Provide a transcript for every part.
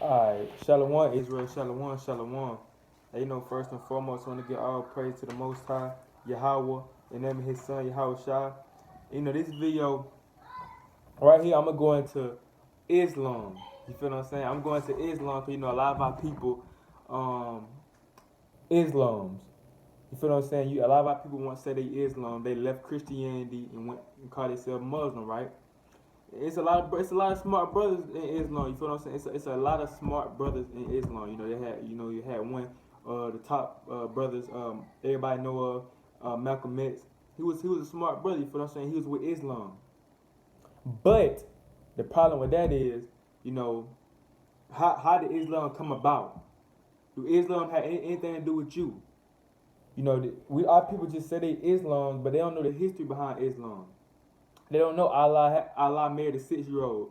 Alright, Shalom, Israel, Shalom, Shalom. Now, first and foremost, I want to give all praise to the Most High, Yahweh, in the name of His Son, Yahweh Shai. This video right here, I'm going to go into Islam. You feel what I'm saying? I'm going to Islam because, a lot of our people, um, Islams. You feel what I'm saying? A lot of our people want to say they Islam. They left Christianity and went and called themselves Muslim, right? It's a lot of smart brothers in Islam. You feel what I'm saying? It's a lot of smart brothers in Islam. You had one the top brothers. Everybody know Malcolm X. He was a smart brother. You feel what I'm saying? He was with Islam. But the problem with that is, you know, how did Islam come about? Do Islam have anything to do with you? Our people just say they Islam, but they don't know the history behind Islam. They don't know Allah married a 6-year-old.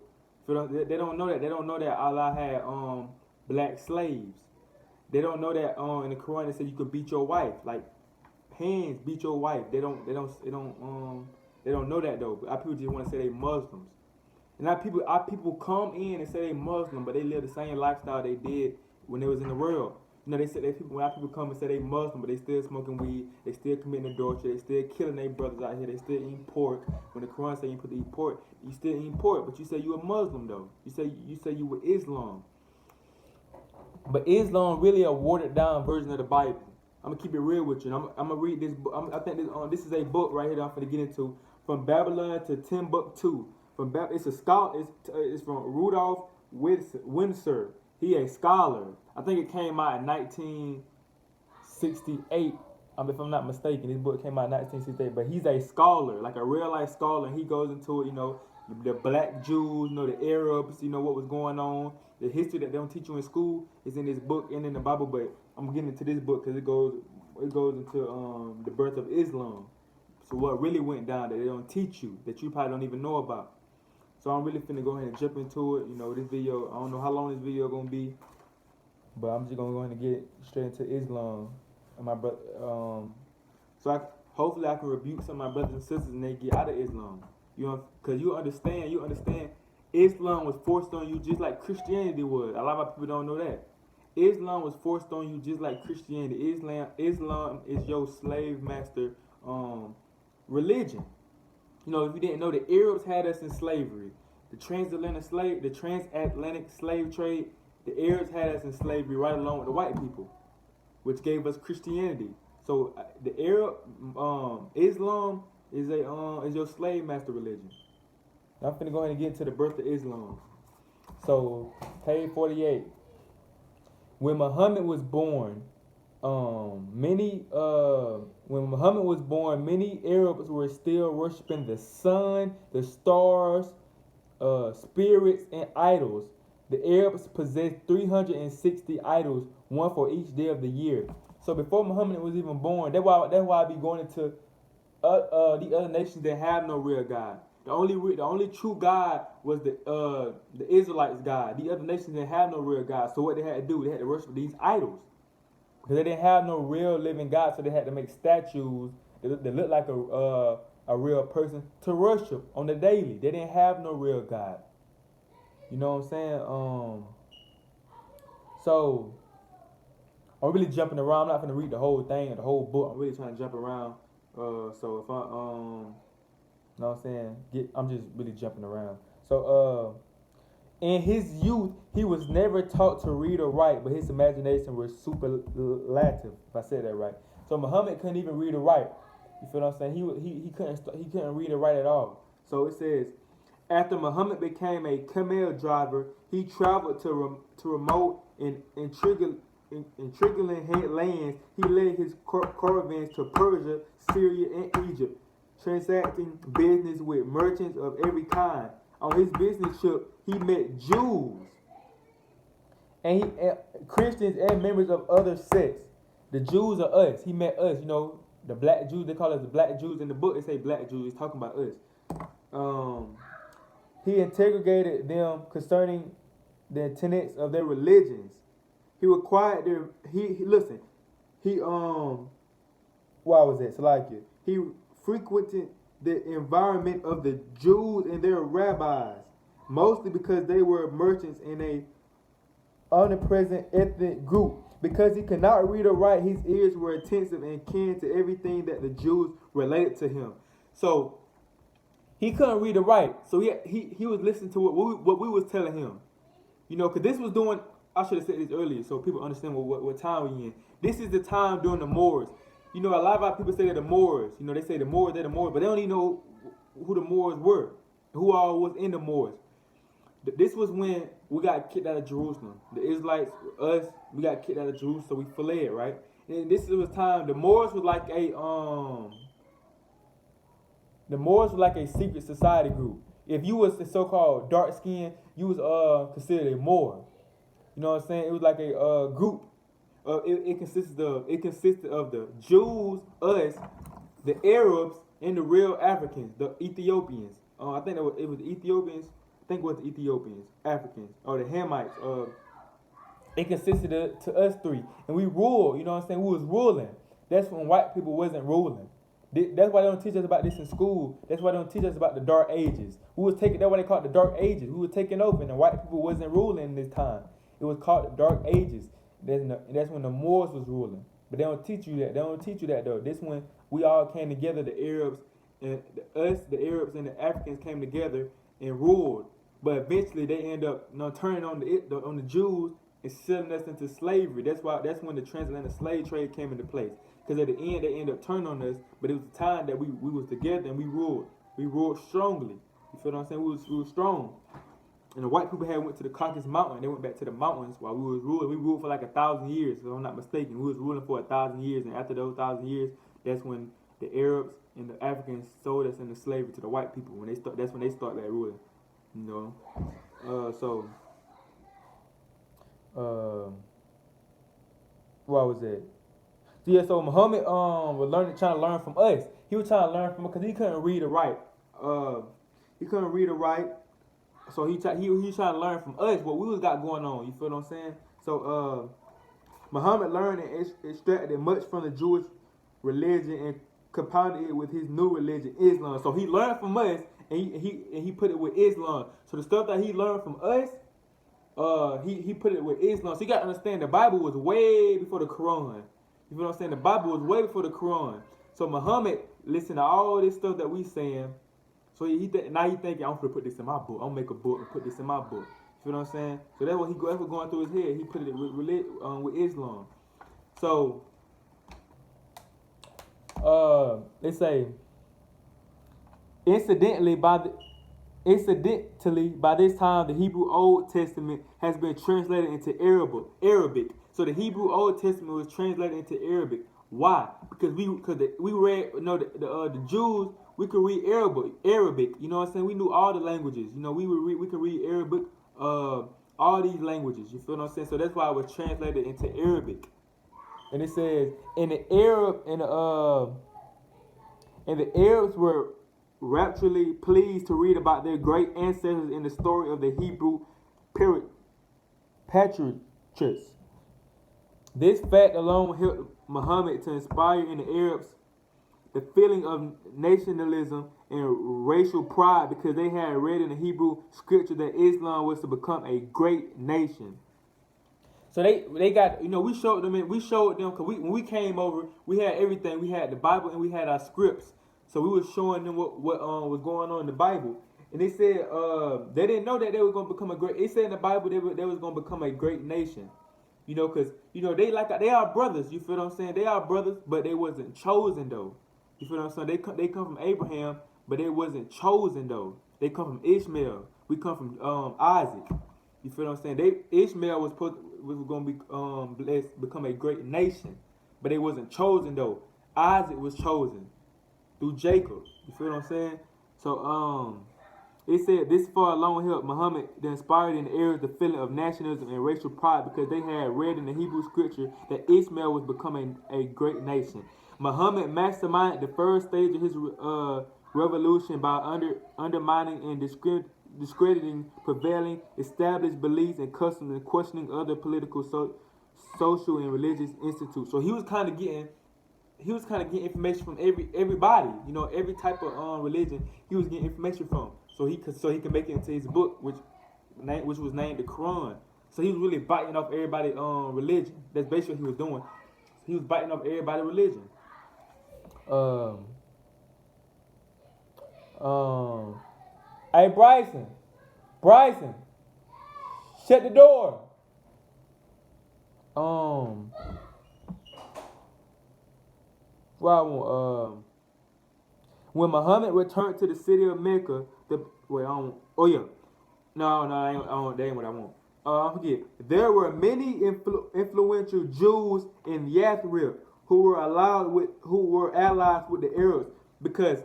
They don't know that. They don't know that Allah had black slaves. They don't know that in the Quran it said you could beat your wife, like hands beat your wife. They don't know that though. But our people just want to say they Muslims. And our people come in and say they Muslim, but they live the same lifestyle they did when they was in the world. They said when our people come and say they Muslim, but they still smoking weed, they still committing adultery, they still killing their brothers out here, they still eating pork. When the Quran say you put to eat pork, you still eating pork, but you say you a Muslim though. You say you were Islam. But Islam really a watered down version of the Bible. I'm gonna keep it real with you. I'm gonna read this book. I think this is a book right here that I'm gonna get into. From Babylon to Timbuktu. It's a scholar. It's from Rudolph Windsor. He a scholar. I think it came out in 1968. If I'm not mistaken, this book came out in 1968. But he's a scholar, like a real life scholar, and he goes into it. The black Jews, the Arabs, what was going on. The history that they don't teach you in school is in this book and in the Bible. But I'm getting into this book because it goes into the birth of Islam. So what really went down that they don't teach you, that you probably don't even know about. So I'm really finna go ahead and jump into it. This video, I don't know how long this video gonna be, but I'm just gonna go ahead and get straight into Islam. And my brother, hopefully I can rebuke some of my brothers and sisters and they get out of Islam. Because you understand, Islam was forced on you just like Christianity was. A lot of people don't know that. Islam was forced on you just like Christianity. Islam is your slave master religion. If you didn't know, the Arabs had us in slavery. The transatlantic slave trade, the Arabs had us in slavery right along with the white people, which gave us Christianity. So the Arab Islam is your slave master religion. Now I'm finna go ahead and get into the birth of Islam. So page 48. When Muhammad was born, many Arabs were still worshiping the sun, the stars, spirits, and idols. The Arabs possessed 360 idols, one for each day of the year. So before Muhammad was even born, that's why I be going into the other nations that have no real God. The only true God was the Israelites' God. The other nations that have no real God. So what they had to do, they had to worship these idols. Because they didn't have no real living God, so they had to make statues that looked like a real person to worship on the daily. They didn't have no real God. You know what I'm saying? So I'm really jumping around. I'm not gonna read the whole thing or the whole book. I'm really trying to jump around. So if I you know what I'm saying? I'm just really jumping around. So in his youth, he was never taught to read or write, but his imagination was superlative, if I said that right. So Muhammad couldn't even read or write. You feel what I'm saying? He couldn't read or write at all. So it says, after Muhammad became a camel driver, he traveled to remote and intriguing lands. He led his caravans to Persia, Syria, and Egypt, transacting business with merchants of every kind. On his business trip, he met Jews and Christians and members of other sects. The Jews are us. He met us. The black Jews. They call us the black Jews in the book. They say black Jews. He's talking about us. He interrogated them concerning the tenets of their religions. He required their. Listen. Why was that? Salakia. He frequented the environment of the Jews and their rabbis, mostly because they were merchants and omnipresent ethnic group. Because he could not read or write, his ears were attentive and keen to everything that the Jews related to him. So he couldn't read or write. So he was listening to what we was telling him. You know, because this was doing, I should have said this earlier so people understand what time we in. This is the time during the Moors. You know, a lot of our people say they're the Moors. You know, they say the Moors, they're the Moors, but they don't even know who the Moors were, who all was in the Moors. This was when we got kicked out of Jerusalem. The Israelites, us, we got kicked out of Jerusalem, so we fled, right? And this was time, the Moors was like a secret society group. If you was the so-called dark skin, you was considered a Moor. You know what I'm saying? It was like a group. It consisted of the Jews, us, the Arabs, and the real Africans, the Ethiopians. I think it was the Ethiopians. I think it was the Ethiopians, Africans, or the Hamites. It consisted to us three, and we ruled. You know what I'm saying? We was ruling. That's when white people wasn't ruling. That's why they don't teach us about this in school. That's why they don't teach us about the Dark Ages. That's why they call it the Dark Ages. We were taking over, and the white people wasn't ruling in this time. It was called the Dark Ages. That's when the Moors was ruling. But they don't teach you that. They don't teach you that though. This when we all came together. The Arabs and the Arabs and the Africans came together and ruled. But eventually they end up turning on the Jews and selling us into slavery. That's when the transatlantic slave trade came into place. Because at the end they ended up turning on us. But it was the time that we was together and we ruled. We ruled strongly. You feel what I'm saying? We was strong. And the white people went to the Caucasus Mountain. They went back to the mountains while we was ruling. We ruled for like 1,000 years, if I'm not mistaken. We was ruling for 1,000 years, and after those 1,000 years, that's when the Arabs and the Africans sold us into slavery to the white people. That's when they start that ruling. You know, what was that? So yeah, so Muhammad was trying to learn from us. He was trying to learn from us because he couldn't read or write. He couldn't read or write. So he trying to learn from us what we was got going on. You feel what I'm saying? So Muhammad learned and extracted much from the Jewish religion and compounded it with his new religion, Islam. So he learned from us and he put it with Islam. So the stuff that he learned from us, he put it with Islam. So you gotta understand the Bible was way before the Quran. You feel what I'm saying? The Bible was way before the Quran. So Muhammad listened to all this stuff that we saying. So now he thinking, I'm gonna put this in my book. I'm gonna make a book and put this in my book. You feel what I'm saying? So that's what going through his head. He put it with Islam. So they say incidentally by this time the Hebrew Old Testament has been translated into Arabic. So the Hebrew Old Testament was translated into Arabic. Why? Because we read the Jews. We could read Arabic. You know what I'm saying? We knew all the languages. You know, we could read Arabic, all these languages. You feel what I'm saying? So that's why it was translated into Arabic. And it says, and the Arabs were rapturely pleased to read about their great ancestors in the story of the Hebrew patriarchs. This fact alone helped Muhammad to inspire in the Arabs the feeling of nationalism and racial pride because they had read in the Hebrew scripture that Islam was to become a great nation. So they got, we showed them because when we came over, we had everything. We had the Bible and we had our scripts. So we was showing them what was going on in the Bible. And they said they didn't know that they were going to become it said in the Bible they was going to become a great nation. Because they are brothers. You feel what I'm saying? They are brothers, but they wasn't chosen though. You feel what I'm saying? They come from Abraham, but they wasn't chosen though. They come from Ishmael. We come from Isaac. You feel what I'm saying? Ishmael was going to be blessed, become a great nation, but they wasn't chosen though. Isaac was chosen through Jacob. You feel what I'm saying? So it said this far alone helped Muhammad inspired in the Arabs the feeling of nationalism and racial pride because they had read in the Hebrew scripture that Ishmael was becoming a great nation. Muhammad masterminded the first stage of his revolution by undermining and discrediting prevailing established beliefs and customs and questioning other political, social, and religious institutes. So he was kind of getting information from everybody, every type of religion. He was getting information from, so he could make it into his book, which was named the Quran. So he was really biting off everybody's religion. That's basically what he was doing. He was biting off everybody's religion. Hey Bryson, shut the door. Well, when Muhammad returned to the city of Mecca, that ain't what I want. I forget. There were many influential Jews in Yathrib who were allies with the Arabs because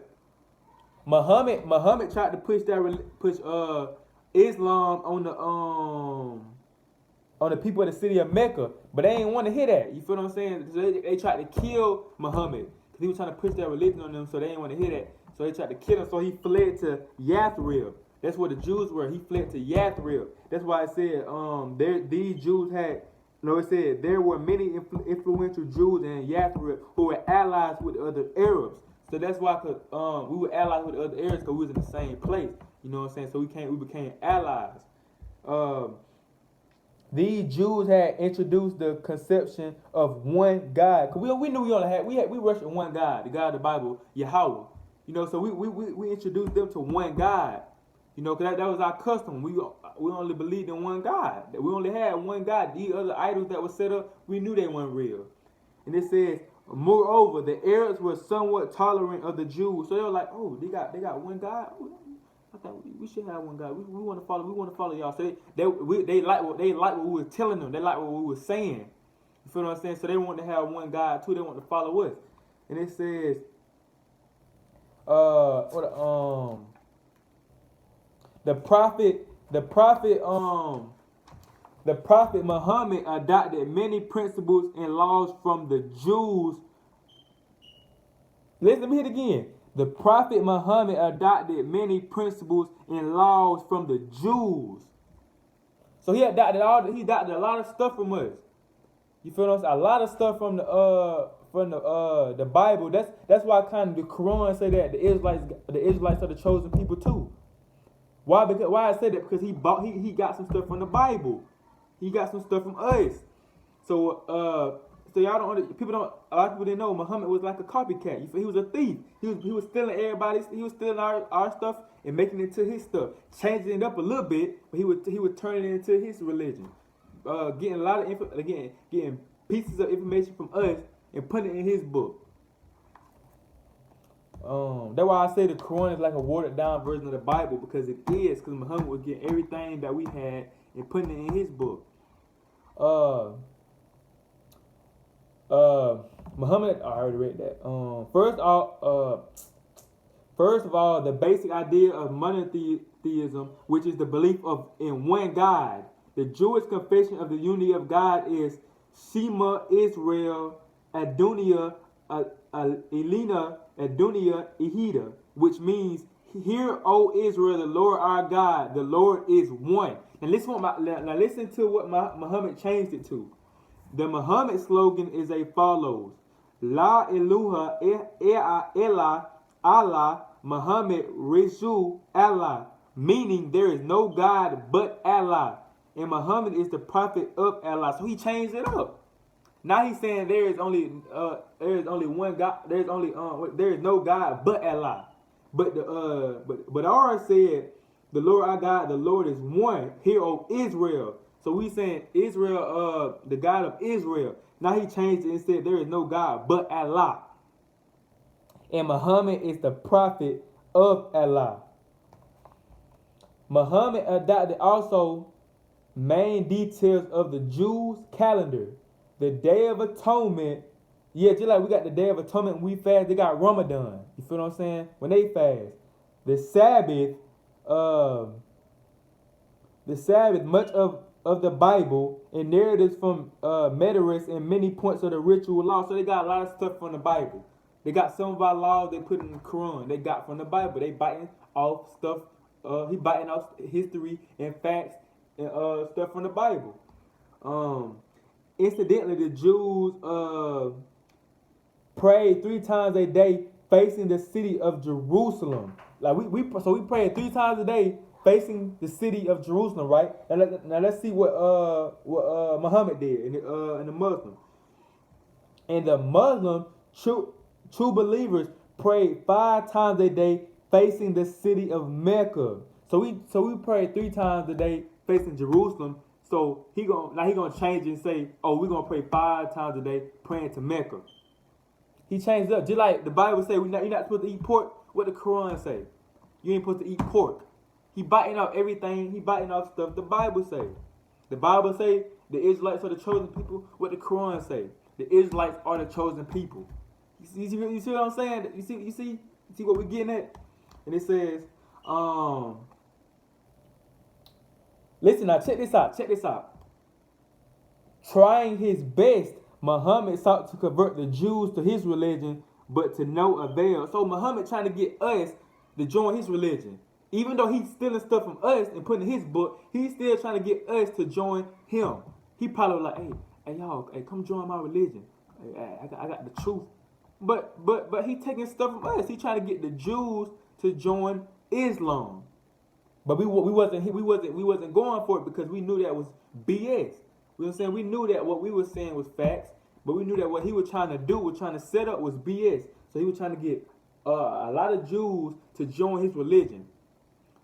Muhammad tried to push Islam on the people of the city of Mecca, but they didn't want to hear that. You feel what I'm saying? So they tried to kill Muhammad because he was trying to push their religion on them, so they didn't want to hear that. So they tried to kill him. So he fled to Yathrib. That's where the Jews were. He fled to Yathrib. That's why it said these Jews had. No, it said there were many influential Jews in Yathrib who were allies with other Arabs. So that's why we were allies with the other Arabs because we was in the same place. You know what I'm saying? So we became allies. These Jews had introduced the conception of one God. Cause we knew we worshiped one God, the God of the Bible, Yahweh. You know, so we introduced them to one God. You know, cause that was our custom. We only believed in one God. We only had one God. These other idols that were set up, we knew they weren't real. And it says, moreover, the Arabs were somewhat tolerant of the Jews. So they were like, oh, they got one God. Oh, I thought we should have one God. We want to follow y'all. So they like what we were telling them. They like what we were saying. You feel what I'm saying? So they want to have one God too. They want to follow us. And it says, the prophet Muhammad adopted many principles and laws from the Jews. Let me hit again. The prophet Muhammad adopted many principles and laws from the Jews. So he adopted a lot of stuff from us. You feel what I'm saying? A lot of stuff from the Bible. That's why kind of the Quran say that the Israelites are the chosen people too. Why? Why I say that? Because he got some stuff from the Bible. He got some stuff from us. So a lot of people didn't know Muhammad was like a copycat. He was a thief. He was stealing he was stealing our stuff and making it into his stuff, changing it up a little bit, but he would turn it into his religion, getting a lot of getting pieces of information from us and putting it in his book. That's why I say the Quran is like a watered down version of the Bible, because it is, because Muhammad was getting everything that we had and putting it in his book. Muhammad, I already read that. First of all, the basic idea of monotheism, which is the belief in one God. The Jewish confession of the unity of God is Shema Israel Adunia Elena Adunia Ehida, which means, "Hear, O Israel, the Lord our God, the Lord is one." And listen to what Muhammad changed it to. The Muhammad slogan is as follows: La ilaha illa Allah Muhammad Rasul Allah, meaning there is no God but Allah, and Muhammad is the prophet of Allah. So he changed it up. Now he's saying there is only one God. There is no God but Allah. But ours said, "The Lord our God, the Lord is one. Hear, O Israel." So we saying Israel, the God of Israel. Now he changed it and said there is no God but Allah. And Muhammad is the prophet of Allah. Muhammad adopted also main details of the Jews' calendar. The Day of Atonement. Yeah, just like we got the Day of Atonement when we fast, they got Ramadan. You feel what I'm saying? When they fast. The Sabbath, much of the Bible, and narratives from Medaris and many points of the ritual law. So they got a lot of stuff from the Bible. They got some of our laws they put in the Quran. They got from the Bible. They biting off stuff. He biting off history and facts and stuff from the Bible. Incidentally, the Jews prayed 3 times a day facing the city of Jerusalem. Like we prayed 3 times a day facing the city of Jerusalem, right? Now let's see what Muhammad did in the Muslim. And the Muslim true believers prayed 5 times a day facing the city of Mecca. So we prayed 3 times a day facing Jerusalem. So he gonna change and say, oh, we're gonna pray 5 times a day praying to Mecca. He changed it up. Just like the Bible say, you're not supposed to eat pork. What the Quran say? You ain't supposed to eat pork. He biting off everything. He biting off stuff the Bible say. The Bible say the Israelites are the chosen people. What the Quran say? The Israelites are the chosen people. You see what I'm saying? You see what we're getting at? And it says, listen now, check this out. Trying his best, Muhammad sought to convert the Jews to his religion, but to no avail. So Muhammad trying to get us to join his religion. Even though he's stealing stuff from us and putting in his book, he's still trying to get us to join him. He probably was like, hey y'all, come join my religion. I got the truth. But he taking stuff from us. He trying to get the Jews to join Islam. But we wasn't going for it because we knew that was BS. You know what I'm saying? We knew that what we were saying was facts, but we knew that what he was trying to do, was trying to set up, was BS. So he was trying to get a lot of Jews to join his religion.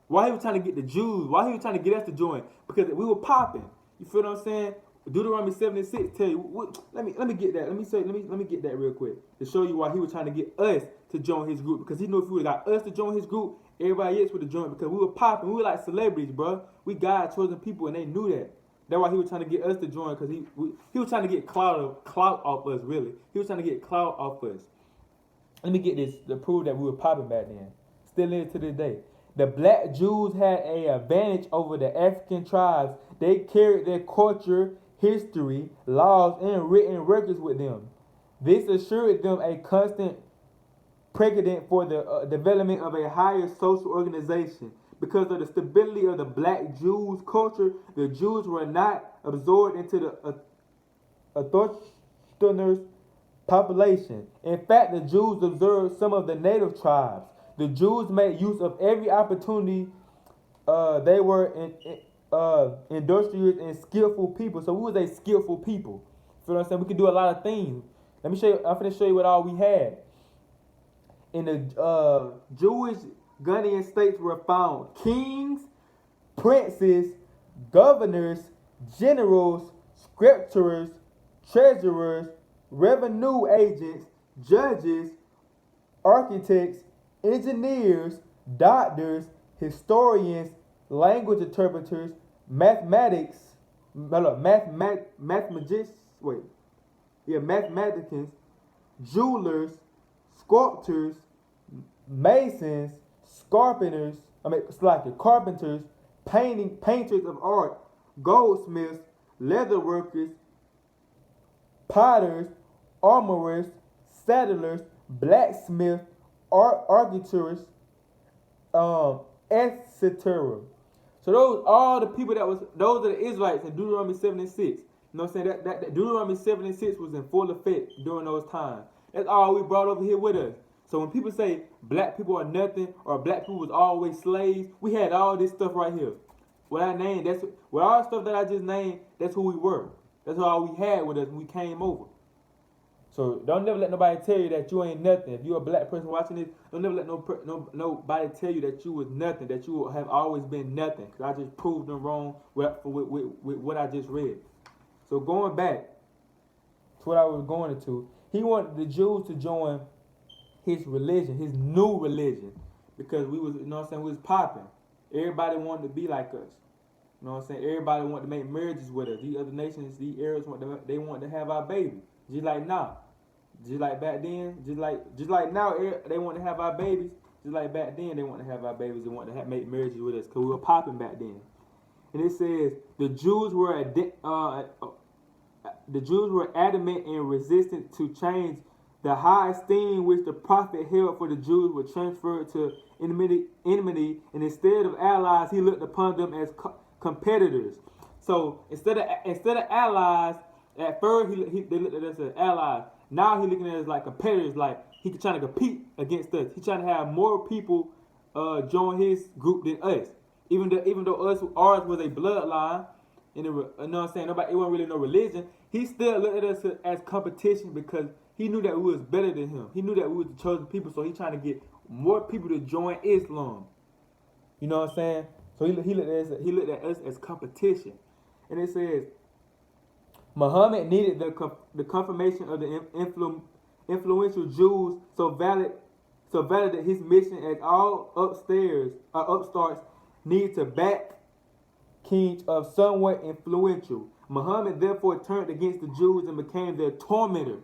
Why he was trying to get the Jews? Why he was trying to get us to join? Because we were popping. You feel what I'm saying? Deuteronomy 76 tell you. Let me get that. Let me get that real quick to show you why he was trying to get us to join his group. Because he knew if we would have got us to join his group, everybody else would have joined. Because we were popping. We were like celebrities, bro. We God chosen people, and they knew that. That's why he was trying to get us to join. Because he was trying to get clout off us. Really, he was trying to get clout off us. Let me get this to prove that we were popping back then. Still is to this day. The black Jews had an advantage over the African tribes. They carried their culture, history, laws, and written records with them. This assured them a constant precedent for the development of a higher social organization. Because of the stability of the black Jews' culture, the Jews were not absorbed into the autochthonous population. In fact, the Jews observed some of the native tribes. The Jews made use of every opportunity. They were industrious and skillful people. So we was a skillful people. Feel what I'm saying? We could do a lot of things. Let me show you. I'm finna show you what all we had. In the Jewish Ghanaian states were found kings, princes, governors, generals, scriptors, treasurers, revenue agents, judges, architects, engineers, doctors, historians, language interpreters, mathematicians, jewelers, sculptors, masons, carpenters, painters of art, goldsmiths, leather workers, potters, armorers, saddlers, blacksmiths, architects, etc. So those all the people those are the Israelites in Deuteronomy 7 and 6. You know what I'm saying? That Deuteronomy 7 and 6 was in full effect during those times. That's all we brought over here with us. So when people say black people are nothing or black people was always slaves, we had all this stuff right here. What I named, with all the stuff that I just named, that's who we were. That's all we had with us when we came over. So don't never let nobody tell you that you ain't nothing. If you're a black person watching this, don't never let nobody tell you that you was nothing, that you have always been nothing. Because I just proved them wrong with what I just read. So going back to what I was going into, he wanted the Jews to join his religion, his new religion. Because we was, you know what I'm saying, we was popping. Everybody wanted to be like us. You know what I'm saying? Everybody wanted to make marriages with us. These other nations, these Arabs, they wanted to have our baby. Just like now. Just like back then. Just like now, they want to have our babies. Just like back then, they want to have our babies. They want to make marriages with us because we were popping back then. And it says the Jews were adamant and resistant to change. The high esteem which the prophet held for the Jews was transferred to enmity, and instead of allies, he looked upon them as competitors. So instead of allies, at first they looked at us as allies. Now he's looking at us like competitors, like he's trying to compete against us. He's trying to have more people join his group than us. even though ours was a bloodline, and you know what I'm saying, it wasn't really no religion. He still looked at us as competition because he knew that we was better than him. He knew that we was the chosen people, so he trying to get more people to join Islam. You know what I'm saying? So he looked at us as competition, and it says Muhammad needed the confirmation of the influential Jews so valid that his mission as all upstarts need to back kings of somewhat influential. Muhammad therefore turned against the Jews and became their tormentor.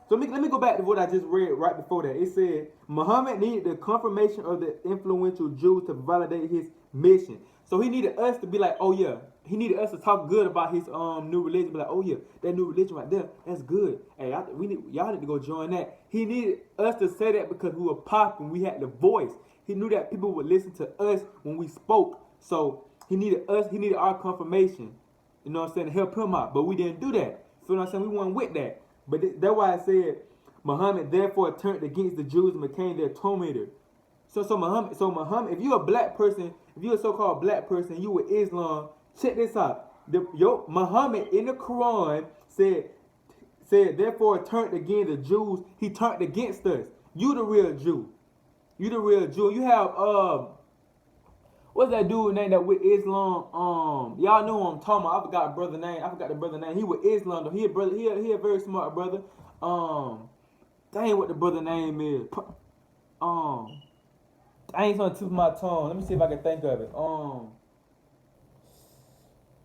So let me go back to what I just read right before that. It said Muhammad needed the confirmation of the influential Jews to validate his mission. So he needed us to be like, oh yeah. He needed us to talk good about his new religion. Be like, oh yeah, that new religion right there, that's good. Hey, y'all need to go join that. He needed us to say that because we were popping. We had the voice. He knew that people would listen to us when we spoke. So he needed us. He needed our confirmation. You know what I'm saying, to help him out. But we didn't do that. Feel what I'm saying? We weren't with that. But that's why I said Muhammad therefore turned against the Jews and became their tormentor. So Muhammad, if you're a black person, if you're a so-called black person, you with Islam, check this out. Muhammad in the Quran said therefore turned against the Jews. He turned against us. You the real Jew. You the real Jew. You have what's that dude name that with Islam? Y'all know who I'm talking about. I forgot the brother name. He with Islam though. He a brother. He a very smart brother. Dang, what the brother name is? Dang, it's on the tip of my tongue. Let me see if I can think of it.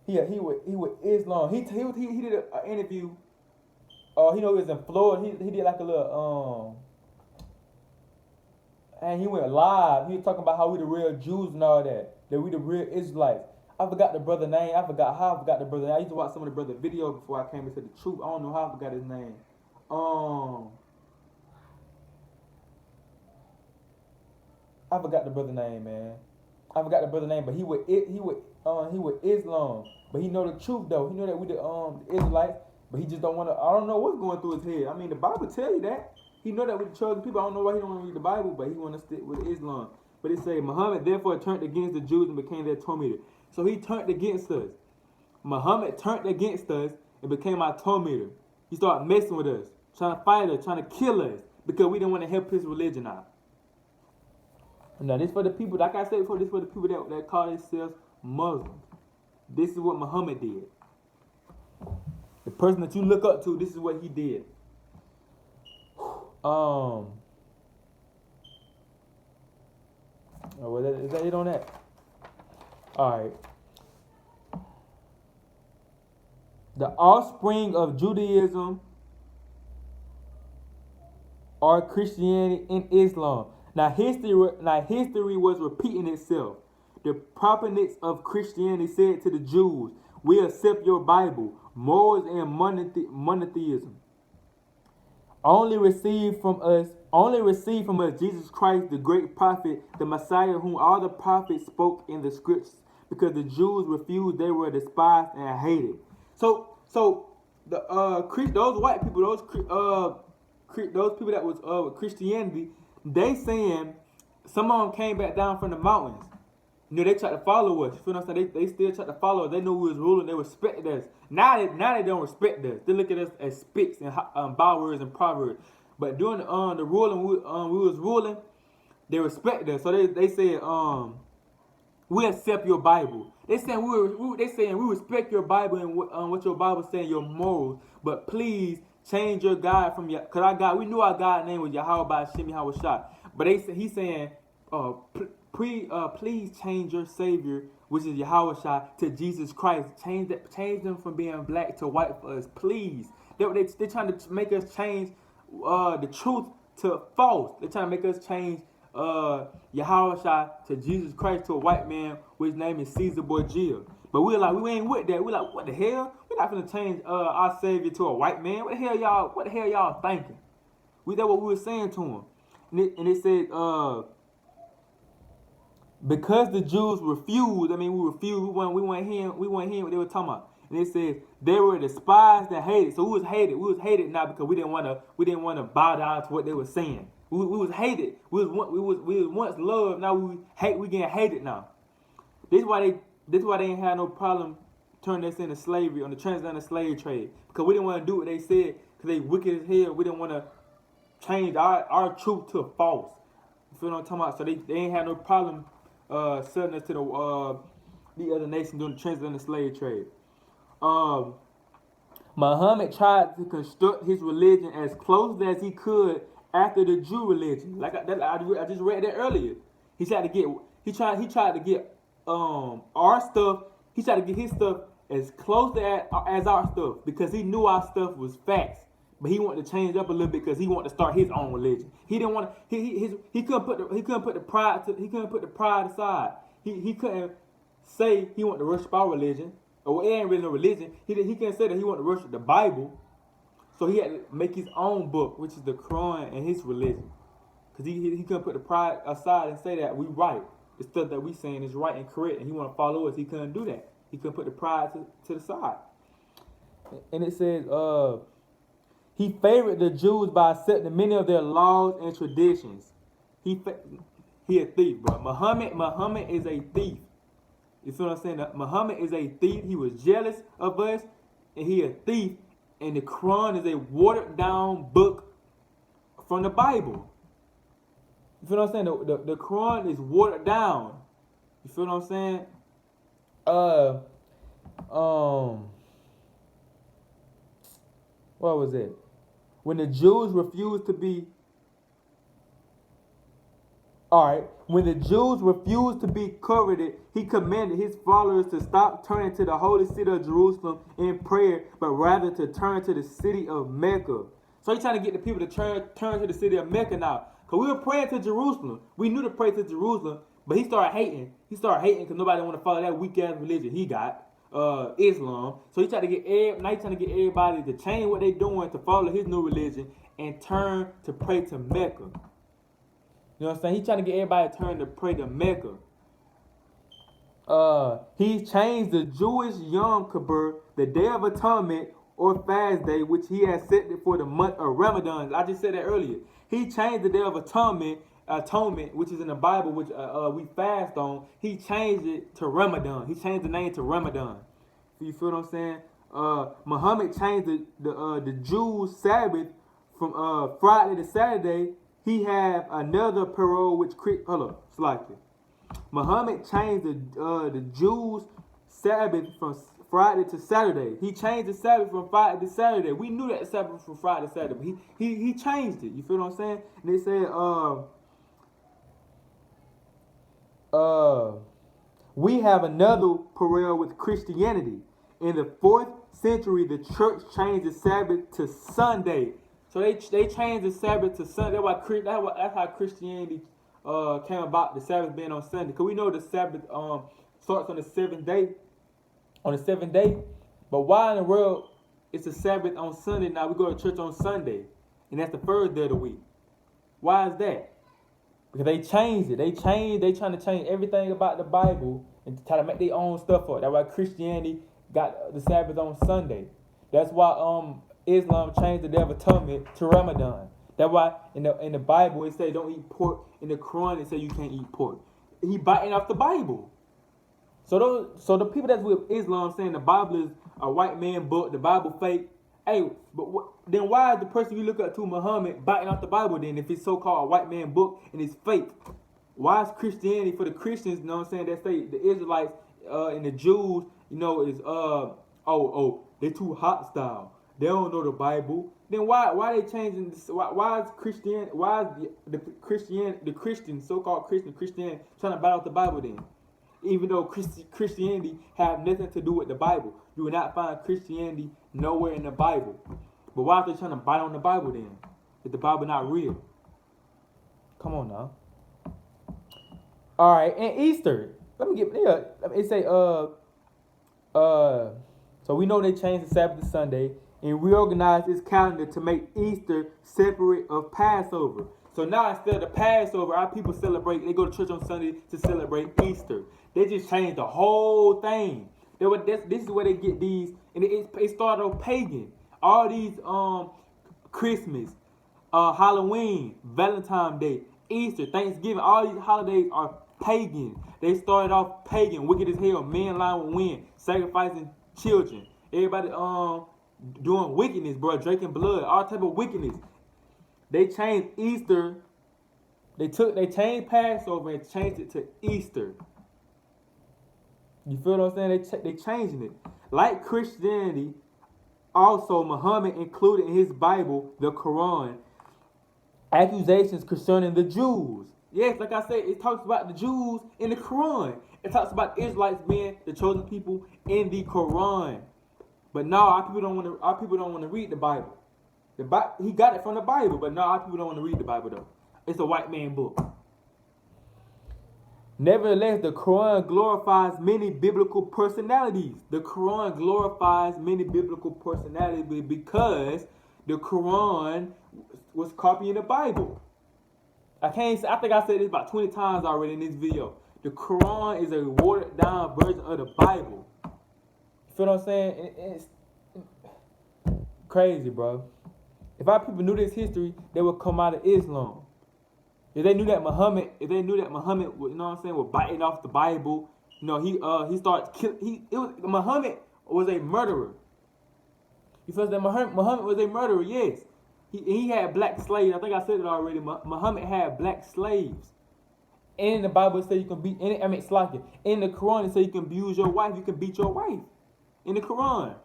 He with Islam. He did an interview. He was in Florida. He did like a little and he went live. He was talking about how we the real Jews and all that. That we the real Israelites. I forgot the brother name. I forgot how I forgot the brother name. I used to watch some of the brother videos before I came into the truth. I don't know how I forgot his name. I forgot the brother name, man. I forgot the brother name, but he with Islam. But he know the truth though. He know that we the Israelites, but he just don't want to. I don't know what's going through his head. I mean, the Bible tell you that. He know that we the chosen people. I don't know why he don't want to read the Bible, but he want to stick with Islam. But it say Muhammad therefore turned against the Jews and became their tormentor. So he turned against us. Muhammad turned against us and became our tormentor. He started messing with us, trying to fight us, trying to kill us because we didn't want to help his religion out. Now this for the people, like I said before, this for the people that call themselves Muslims. This is what Muhammad did. The person that you look up to, this is what he did. Is that it on that? All right. The offspring of Judaism are Christianity and Islam. Now history was repeating itself. The proponents of Christianity said to the Jews, "We accept your Bible, morals, and monotheism. Only receive from us Jesus Christ, the great prophet, the Messiah, whom all the prophets spoke in the scriptures, because the Jews refused; they were despised and hated." So the those white people, those people that was Christianity, they saying some of them came back down from the mountains. You know, they tried to follow us. You feel what I'm saying? They still tried to follow us. They knew we was ruling. They respected us. Now they don't respect us. They look at us as spits and bywords and proverbs. But during the ruling, we was ruling, they respected us. So they said, we accept your Bible. They saying we respect your Bible and what your Bible saying, your morals. But please change your God from your, cause our God, we knew our God name was Yahweh by Hashem Yahweh Shah. But he's saying, please change your Savior, which is Yahweh Shah, to Jesus Christ. Change them from being black to white for us, please. They're trying to make us change the truth to false. They're trying to make us change Yahweh Shah to Jesus Christ, to a white man which name is Caesar Borgia. But we ain't with that. We're like, what the hell? We're not gonna change our Savior to a white man. What the hell y'all thinking? That's what we were saying to him. And it said, because the Jews refused, we weren't hearing what they were talking about. And it says they were despised and hated. So we was hated. We was hated not because we didn't want to bow down to what they were saying. We was hated. We was once loved. Now we getting hated now. This why they ain't had no problem turning us into slavery on the transatlantic slave trade. Because we didn't want to do what they said, because they wicked as hell. We didn't want to change our truth to a false. You feel what I'm talking about? So they ain't had no problem selling us to the other nations during the transatlantic slave trade. Muhammad tried to construct his religion as close as he could after the Jew religion. I just read that earlier. He tried to get our stuff. He tried to get his stuff as close to as our stuff because he knew our stuff was facts. But he wanted to change up a little bit because he wanted to start his own religion. He didn't want to. He couldn't put the pride aside. He couldn't say he wanted to worship our religion. Or it ain't really no religion. He can't say that he wanted to worship the Bible. So he had to make his own book, which is the Quran, and his religion. Because he couldn't put the pride aside and say that we right. The stuff that we saying is right and correct, and he want to follow us. He couldn't do that. He couldn't put the pride to the side. And it says, he favored the Jews by accepting many of their laws and traditions. He a thief, bro. Muhammad is a thief. You feel what I'm saying? Muhammad is a thief. He was jealous of us, and he a thief. And the Quran is a watered down book from the Bible. You feel what I'm saying? The Quran is watered down. You feel what I'm saying? What was it? When the Jews refused to be when the Jews refused to be converted, he commanded his followers to stop turning to the holy city of Jerusalem in prayer, but rather to turn to the city of Mecca. So he's trying to get the people to turn to the city of Mecca now. Because we were praying to Jerusalem. We knew to pray to Jerusalem, but he started hating. He started hating because nobody want to follow that weak-ass religion he got, Islam. So he tried to get everybody to change what they're doing to follow his new religion and turn to pray to Mecca. You know what I'm saying? He's trying to get everybody to turn to pray to Mecca. He changed the Jewish Yom Kippur, the Day of Atonement, or fast day, which he had set for the month of Ramadan. I just said that earlier. He changed the Day of Atonement, which is in the Bible, which we fast on. He changed it to Ramadan. He changed the name to Ramadan. You feel what I'm saying? Muhammad changed the Jews' Sabbath from Friday to Saturday. He have another parole which slightly. Muhammad changed the Jews' Sabbath from Friday to Saturday. He changed the Sabbath from Friday to Saturday. We knew that the Sabbath was from Friday to Saturday, but he changed it. You feel what I'm saying? And they said, we have another parallel with Christianity. In the 4th century, the church changed the Sabbath to Sunday. So they changed the Sabbath to Sunday. That's how Christianity came about, the Sabbath being on Sunday. Because we know the Sabbath starts on the 7th day. But why in the world it's a Sabbath on Sunday now? We go to church on Sunday. And that's the first day of the week. Why is that? Because they changed it. They trying to change everything about the Bible and try to make their own stuff up. That's why Christianity got the Sabbath on Sunday. That's why Islam changed the Day of Atonement to Ramadan. That's why in the Bible it says don't eat pork. In the Quran it says you can't eat pork. He biting off the Bible. So the people that's with Islam saying the Bible is a white man book, the Bible fake. Hey, but then why is the person you look up to, Muhammad, biting off the Bible then if it's so-called a white man book and it's fake? Why is Christianity for the Christians, you know what I'm saying, that say the Israelites and the Jews, you know, is they're too hostile. They don't know the Bible. Then why they changing this? Why is the Christian, so-called Christian trying to bite off the Bible then? Even though Christianity have nothing to do with the Bible. You will not find Christianity nowhere in the Bible. But why are they trying to bite on the Bible then? If the Bible not real? Come on now. All right, and Easter. It say so we know they changed the Sabbath to Sunday and reorganized its calendar to make Easter separate of Passover. So now instead of Passover, our people they go to church on Sunday to celebrate Easter. They just changed the whole thing. This is where they get these, and it started off pagan. All these Christmas, Halloween, Valentine's Day, Easter, Thanksgiving, all these holidays are pagan. They started off pagan, wicked as hell. Men lying with women, sacrificing children. Everybody doing wickedness, bro, drinking blood, all type of wickedness. They changed Easter. They changed Passover and changed it to Easter. You feel what I'm saying? They changing it. Like Christianity, also Muhammad included in his Bible, the Quran, accusations concerning the Jews. Yes, like I said, it talks about the Jews in the Quran. It talks about Israelites being the chosen people in the Quran. But now our people don't want to read the Bible. He got it from the Bible, but now our people don't want to read the Bible though. It's a white man book. Nevertheless, the Quran glorifies many biblical personalities. The Quran glorifies many biblical personalities because the Quran was copying the Bible. I think I said this about 20 times already in this video. The Quran is a watered down version of the Bible. You feel what I'm saying? It's crazy, bro. If our people knew this history, they would come out of Islam. If they knew that Muhammad, you know what I'm saying, was biting off the Bible, you know, he started killing. Muhammad was a murderer. You feel that Muhammad was a murderer? Yes. He had black slaves. I think I said it already. Muhammad had black slaves. And in the Bible it says you can beat. In the Quran it says you can abuse your wife. You can beat your wife. In the Quran.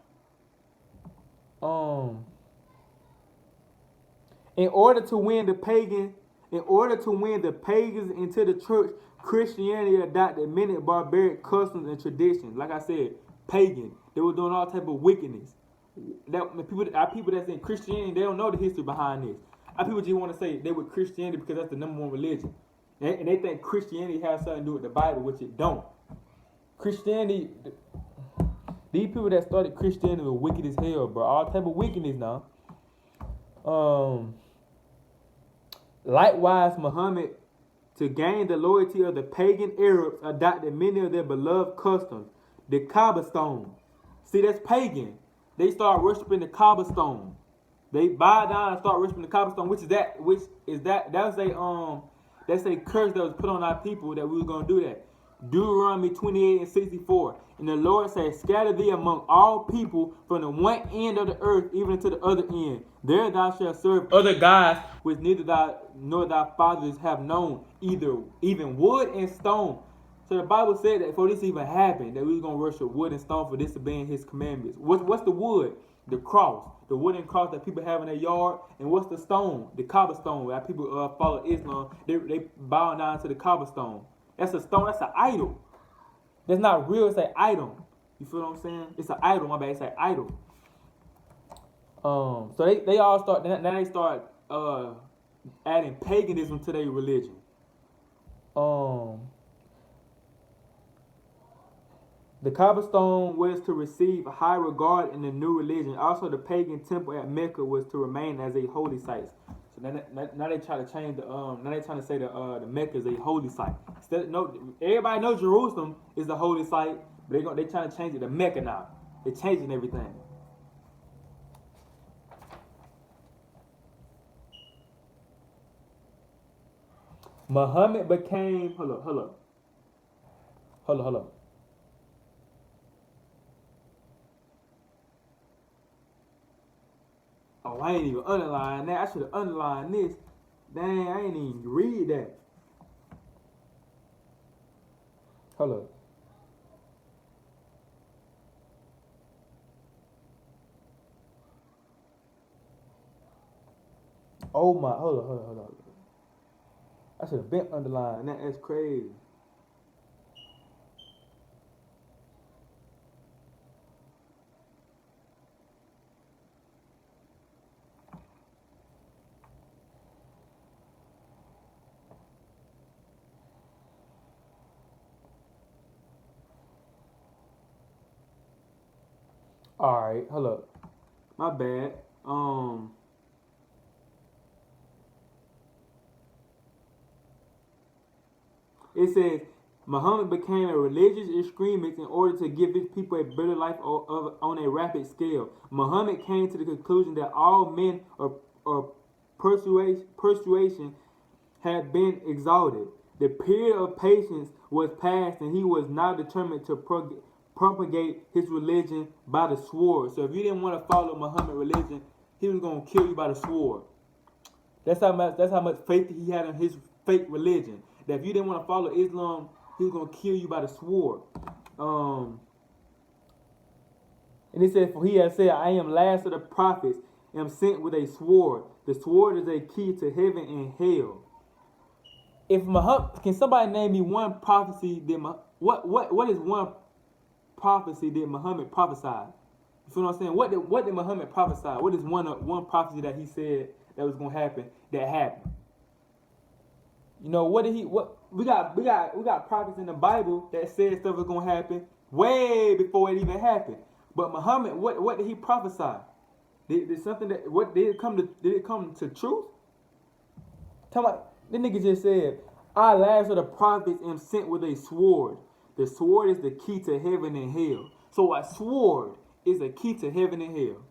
In order to win the pagans into the church, Christianity adopted many barbaric customs and traditions. Like I said, pagan. They were doing all type of wickedness. Our people that's in Christianity, they don't know the history behind this. Our people just want to say they were Christianity because that's the number one religion. And they think Christianity has something to do with the Bible, which it don't. Christianity, these people that started Christianity were wicked as hell, bro. All type of wickedness now. Likewise, Muhammad, to gain the loyalty of the pagan Arabs, adopted many of their beloved customs. The Kaaba stone. See, that's pagan. They start worshiping the Kaaba stone. They bow down and start worshiping the Kaaba stone, that's a curse that was put on our people that we were going to do that. Deuteronomy 28:64. And the Lord said, scatter thee among all people from the one end of the earth even to the other end. There thou shalt serve other gods which neither thou nor thy fathers have known, even wood and stone. So the Bible said that before this even happened, that we were going to worship wood and stone for disobeying his commandments. What's the wood? The cross. The wooden cross that people have in their yard. And what's the stone? The Kaaba stone. Where people follow Islam, they bow down to the Kaaba stone. That's a stone. That's an idol. That's not real. It's an item. You feel what I'm saying? It's an idol. My bad. It's an idol. So they all start. Now they start adding paganism to their religion. The Kaaba stone was to receive high regard in the new religion. Also, the pagan temple at Mecca was to remain as a holy site. So now they try to change the now they trying to say the Mecca is a holy site. Everybody knows Jerusalem is the holy site, but they trying to change it to Mecca now. They're changing everything. Muhammad became hold up. Oh, I ain't even underlined that. I should have underlined this. Dang, I ain't even read that. Hold up. Oh my, hold up. I should have been underlined. That's crazy. Alright, hold up. My bad. It says, Muhammad became a religious extremist in order to give his people a better life on a rapid scale. Muhammad came to the conclusion that all men or persuasion had been exalted. The period of patience was past, and he was now determined to propagate his religion by the sword. So if you didn't want to follow Muhammad religion, he was gonna kill you by the sword. That's how much faith he had in his fake religion. That if you didn't want to follow Islam, he was gonna kill you by the sword. And he said, for he has said, I am last of the prophets, am sent with a sword. The sword is a key to heaven and hell. If Muhammad, can somebody name me one prophecy that what is one prophecy that Muhammad prophesied? You feel what I'm saying? What did Muhammad prophesy? What is one prophecy that he said that was gonna happen that happened? You know, we got prophets in the Bible that said stuff was gonna happen way before it even happened. But Muhammad, what did he prophesy? Did something that did it come to truth? Tell me, the nigga just said, I last of the prophets am sent with a sword. The sword is the key to heaven and hell. So a sword is a key to heaven and hell.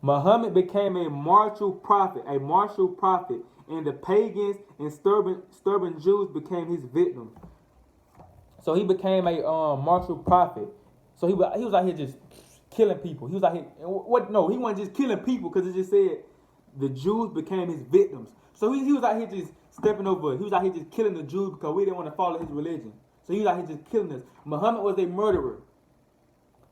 Muhammad became a martial prophet, and the pagans and stubborn Jews became his victims. So he became a martial prophet. So he was out here just killing people. He was out here. No, he wasn't just killing people because it just said the Jews became his victims. So he was out here just stepping over. He was out here just killing the Jews because we didn't want to follow his religion. So he was out here just killing us. Muhammad was a murderer.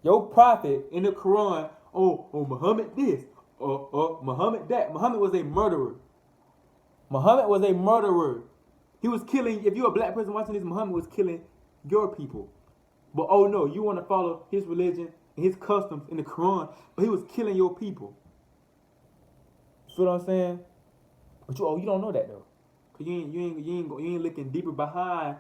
Your prophet in the Quran, Muhammad this, Muhammad that. Muhammad was a murderer. Muhammad was a murderer. He was killing. If you're a black person watching this, Muhammad was killing your people. But oh no, you want to follow his religion and his customs in the Quran, but he was killing your people. You feel what I'm saying? But you don't know that though, cause you ain't looking deeper behind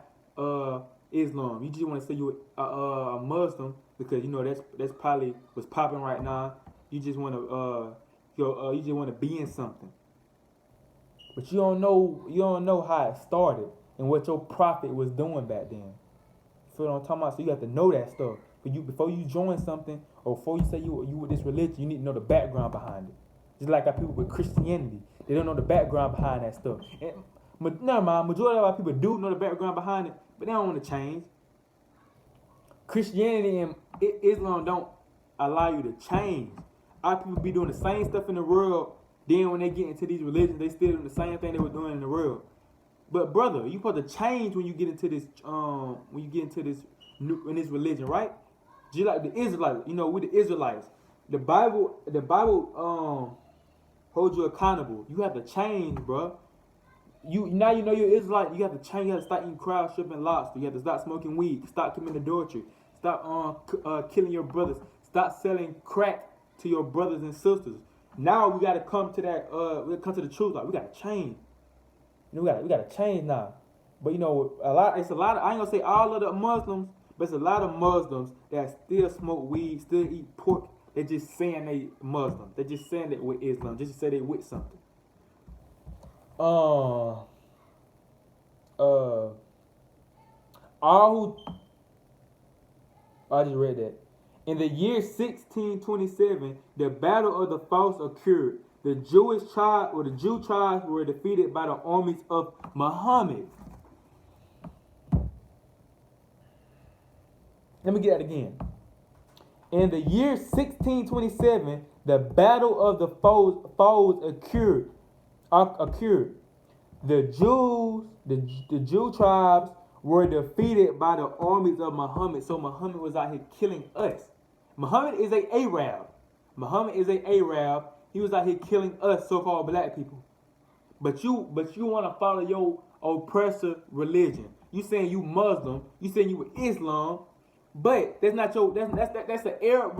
Islam. You just want to say you're a Muslim because you know that's probably what's popping right now. You just want to be in something, but you don't know how it started and what your prophet was doing back then. You feel what I'm talking about? So you have to know that stuff. But before you join something or before you say you with this religion, you need to know the background behind it. Just like our people with Christianity, they don't know the background behind that stuff. And never mind, majority of our people do know the background behind it, but they don't want to change. Christianity and Islam don't allow you to change. Our people be doing the same stuff in the world. Then when they get into these religions, they still doing the same thing they were doing in the world. But brother, you supposed to change when you get into this. In this religion, right? Just like the Israelites, we the Israelites. The Bible holds you accountable. You have to change, bro. You know you're Israelite. You have to change. You have to start eating crab, shrimp, and lobster. You have to stop smoking weed. Stop committing adultery. Stop killing your brothers. Stop selling crack to your brothers and sisters. Now we got to come to that. We come to the truth. Like we got to change. We got to change now. But it's a lot. I ain't gonna say all of the Muslims, but it's a lot of Muslims that still smoke weed, still eat pork. They're just saying they Muslim. They're just saying that with Islam. Just to say they with something. I just read that. In the year 1627, the Battle of the Falls occurred. The Jew tribes were defeated by the armies of Muhammad. Let me get that again. In the year 1627, the Battle of the Falls occurred. The Jew tribes were defeated by the armies of Muhammad. So Muhammad was out here killing us. Muhammad is an Arab. He was out here killing us, so-called black people. But you want to follow your oppressor religion. You saying you Muslim. You saying you with Islam. But that's not your that's an Arab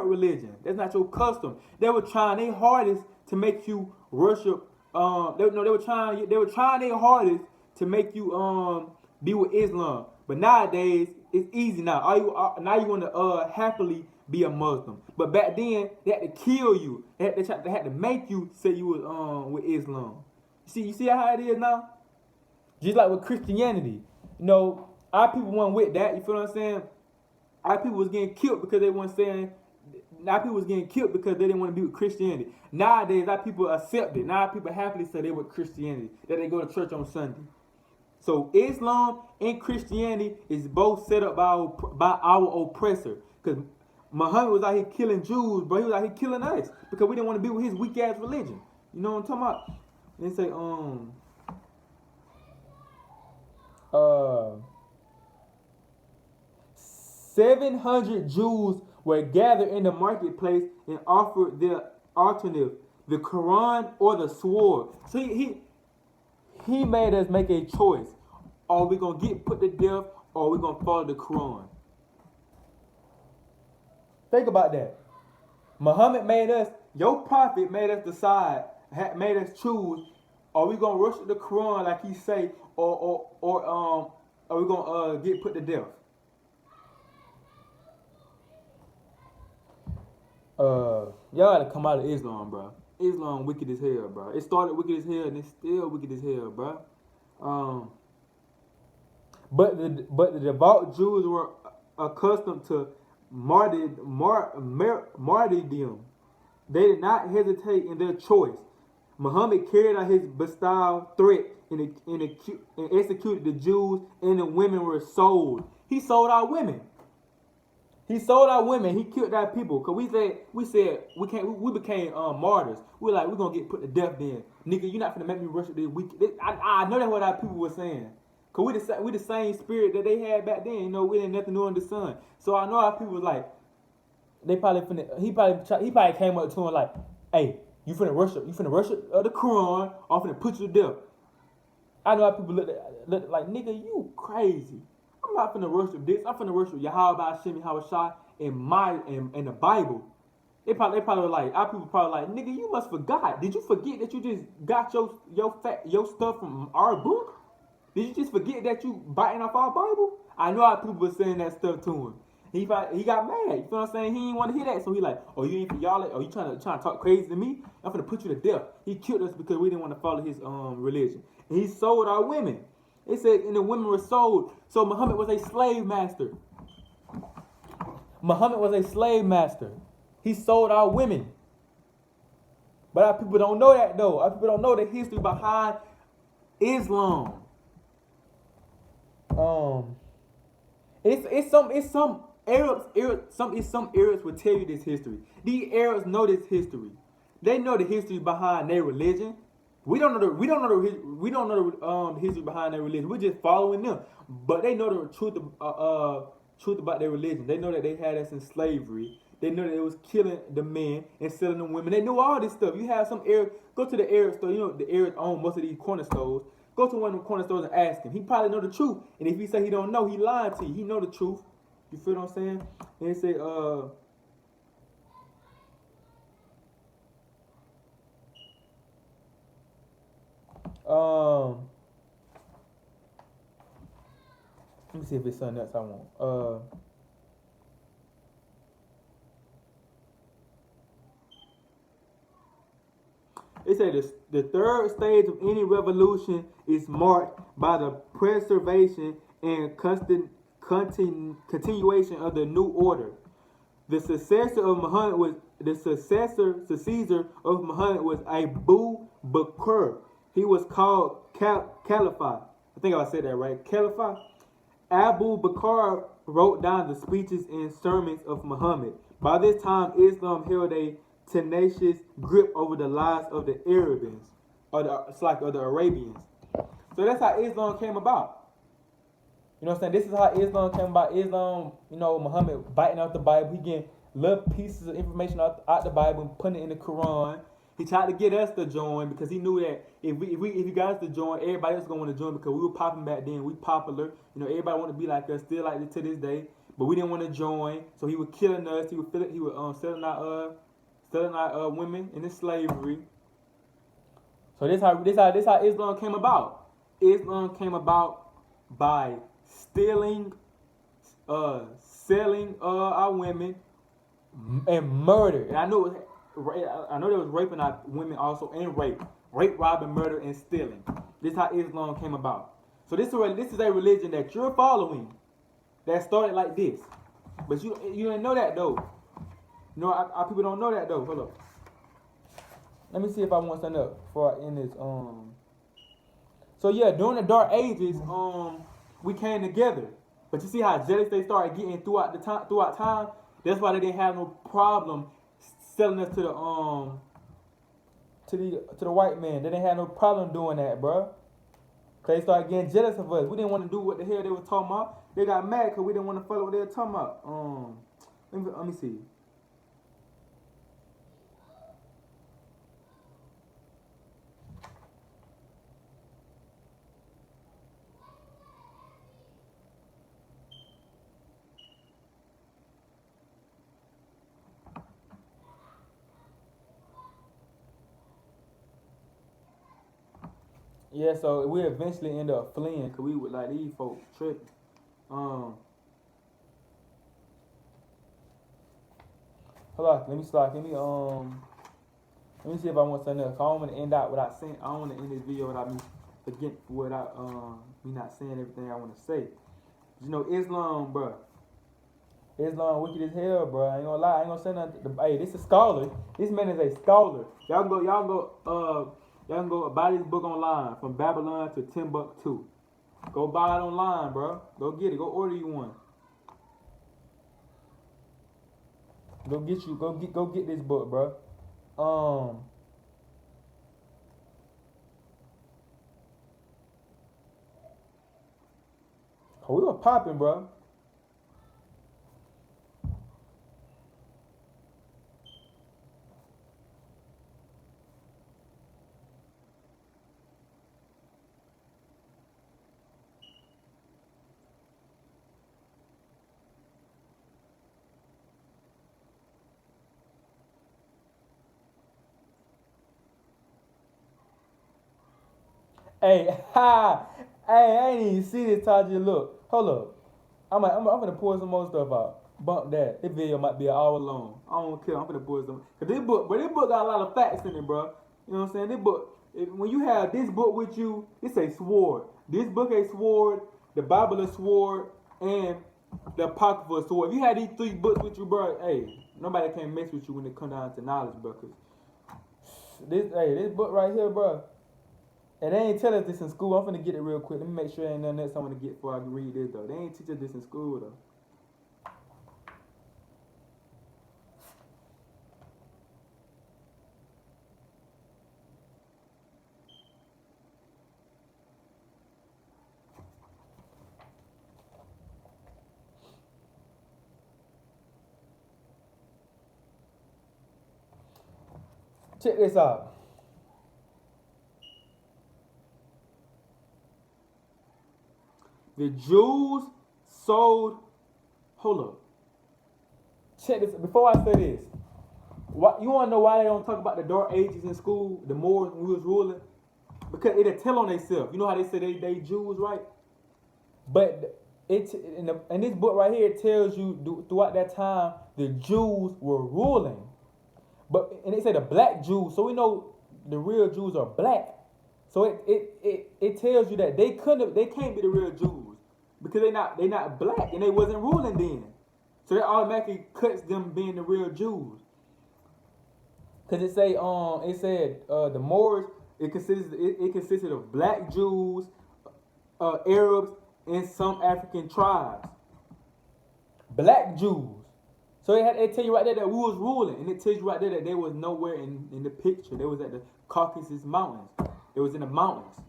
religion. That's not your custom. They were trying their hardest to make you worship. They were trying their hardest to make you be with Islam. But nowadays it's easy now. Now you want to happily be a Muslim. But back then they had to kill you. They had to make you say you was with Islam. You see how it is now? Just like with Christianity, our people weren't with that. You feel what I'm saying? Our people was getting killed because they weren't saying now people was getting killed because they didn't want to be with Christianity. Nowadays, our people accept it. Now people happily say they with Christianity, that they go to church on Sunday. So Islam and Christianity is both set up by our oppressor. Because Muhammad was out here killing Jews, bro. He was out here killing us because we didn't want to be with his weak ass religion. You know what I'm talking about? They say 700 Jews were gathered in the marketplace and offered their alternative, the Quran or the sword. So he made us make a choice. Are we going to get put to death or are we going to follow the Quran? Think about that. Muhammad made us, your prophet made us decide, made us choose, are we going to worship the Quran like he say or are we going to get put to death? Y'all gotta come out of Islam, bro. Islam wicked as hell, bro. It started wicked as hell and it's still wicked as hell, bro. But the devout Jews were accustomed to martyrdom. They did not hesitate in their choice. Muhammad carried out his bestowed threat and executed the Jews, and the women were sold. He sold our women. He sold our women. He killed our people. Cause we said we became martyrs. We're like, we're gonna get put to death then. Nigga, you're not gonna make me worship this week. I know that's what our people were saying. Cause we the same spirit that they had back then. You know, we didn't nothing new under the sun. So I know our people was like, he probably came up to him like, hey, you finna worship the Quran, or I'm finna put you to death. I know our people look like, nigga, you crazy. I'm not finna worship this. I'm finna worship Yahweh Hashem Yahushua in the Bible. They probably were like, our people probably like, nigga, you must forgot. Did you forget that you just got your stuff from our book? Did you just forget that you biting off our Bible? I know our people were saying that stuff to him. He got mad. You feel what I'm saying? He didn't want to hear that. So he like, oh, you ain't for y'all? Oh, you trying to talk crazy to me? I'm finna put you to death. He killed us because we didn't want to follow his religion. And he sold our women. It said, and the women were sold. So Muhammad was a slave master. Muhammad was a slave master. He sold our women. But our people don't know that though. Our people don't know the history behind Islam. It's some Arabs will tell you this history. These Arabs know this history. They know the history behind their religion. We don't know the history behind their religion. We're just following them. But they know the truth about their religion. They know that they had us in slavery. They know that it was killing the men and selling the women. They know all this stuff. You have some Arab, go to the Arab store. You know the Arabs own most of these corner stores. Go to one of the corner stores and ask him. He probably know the truth. And if he say he don't know, he lying to you. He know the truth. You feel what I'm saying? And he say, let me see if it's something else I want. It said the third stage of any revolution is marked by the preservation and continuation of the new order. The successor of Muhammad was Caesar of Muhammad was Abu Bakr. He was called Caliphate. I think I said that right. Caliphate. Abu Bakr wrote down the speeches and sermons of Muhammad. By this time, Islam held a tenacious grip over the lives of the Arabians, or the Arabians. So that's how Islam came about. You know what I'm saying? This is how Islam came about. Islam, you know, Muhammad biting out the Bible. He getting little pieces of information out the Bible and putting it in the Quran. He tried to get us to join because he knew that if he got us to join, everybody else was going to want to join because we were popping back then. We popular. You know, everybody want to be like us, still like this to this day. But we didn't want to join, so he was killing us. He was selling our women into slavery. So this how Islam came about. Islam came about by selling our women and murder. And I know there was raping our women also, and rape, robbing, murder, and stealing. This is how Islam came about. So this is a religion that you're following that started like this. But you didn't know that though. You know, people don't know that though. Hold up. Let me see if I want something up before I end this. So yeah, during the Dark Ages, we came together. But you see how jealous they started getting throughout time. That's why they didn't have no problem selling us to the white man. They didn't have no problem doing that, bro. Cause they started getting jealous of us. We didn't want to do what the hell they was talking about. They got mad because we didn't want to follow what they were talking about. Let me see. Yeah, so we eventually ended up fleeing because we would like these folks tripping. Um, Hold on, let me start. Let me see if I want something else. I don't want to end out without saying. I don't want to end this video without me forgetting without me not saying everything I want to say. You know, Islam, bro. Islam wicked as hell, bro. I ain't gonna lie. I ain't gonna say nothing. Hey, this is a scholar. This man is a scholar. Y'all can go buy this book online from Babylon to Timbuktu. Go buy it online, bro. Go get it. Go order you one. Go get this book, bro. Oh, we were popping, bro. Hey, ha! Hey, I ain't even see this, Taji. Look, hold up. I'm gonna pour some more stuff out. Bump that. This video might be an hour long. I don't care. I'm gonna pour some. Cause this book got a lot of facts in it, bro. You know what I'm saying? This book, when you have this book with you, it's a sword. This book a sword. The Bible a sword, and the Apocrypha a sword. If you had these three books with you, bro, hey, nobody can mess with you when it come down to knowledge, bro. Cause this book right here, bro. And they ain't tell us this in school. I'm finna get it real quick. Let me make sure ain't nothing else I want to get before I can read this though. They ain't teach us this in school though. Check this out. The Jews sold. Hold up. Check this. Before I say this, you want to know why they don't talk about the Dark Ages in school? The Moors when we was ruling, because it'll tell on themselves. You know how they say they Jews, right? But in this book right here, it tells you throughout that time the Jews were ruling. And they say the black Jews, so we know the real Jews are black. So it tells you that they can't be the real Jews because they not black and they wasn't ruling then. So that automatically cuts them being the real Jews. Cause it said the Moors it consisted of black Jews, Arabs, and some African tribes. Black Jews. So it tell you right there that we was ruling, and it tells you right there that they was nowhere in the picture. They was at the Caucasus Mountains. They was in the mountains.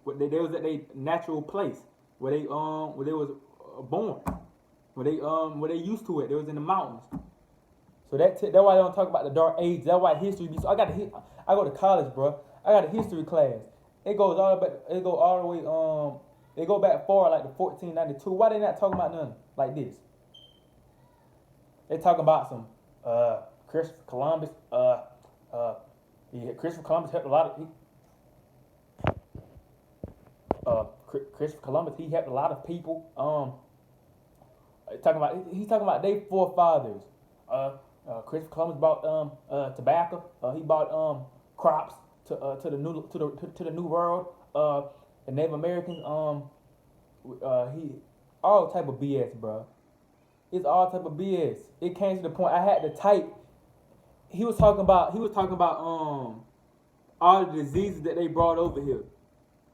They was at their natural place where they was born. Where they used to it. They was in the mountains. So that's why they don't talk about the Dark Age. That's why history be so. I go to college, bro. I got a history class. It goes all the way. It go back far like the 1492. Why they not talking about nothing like this? They talking about some Christopher Columbus. Christopher Columbus helped a lot of. Christopher Columbus he helped a lot of people. He's talking about their forefathers. Christopher Columbus bought tobacco. He bought crops to the new world. The Native Americans he all type of BS, bro. It's all type of BS. It came to the point I had to type all the diseases that they brought over here.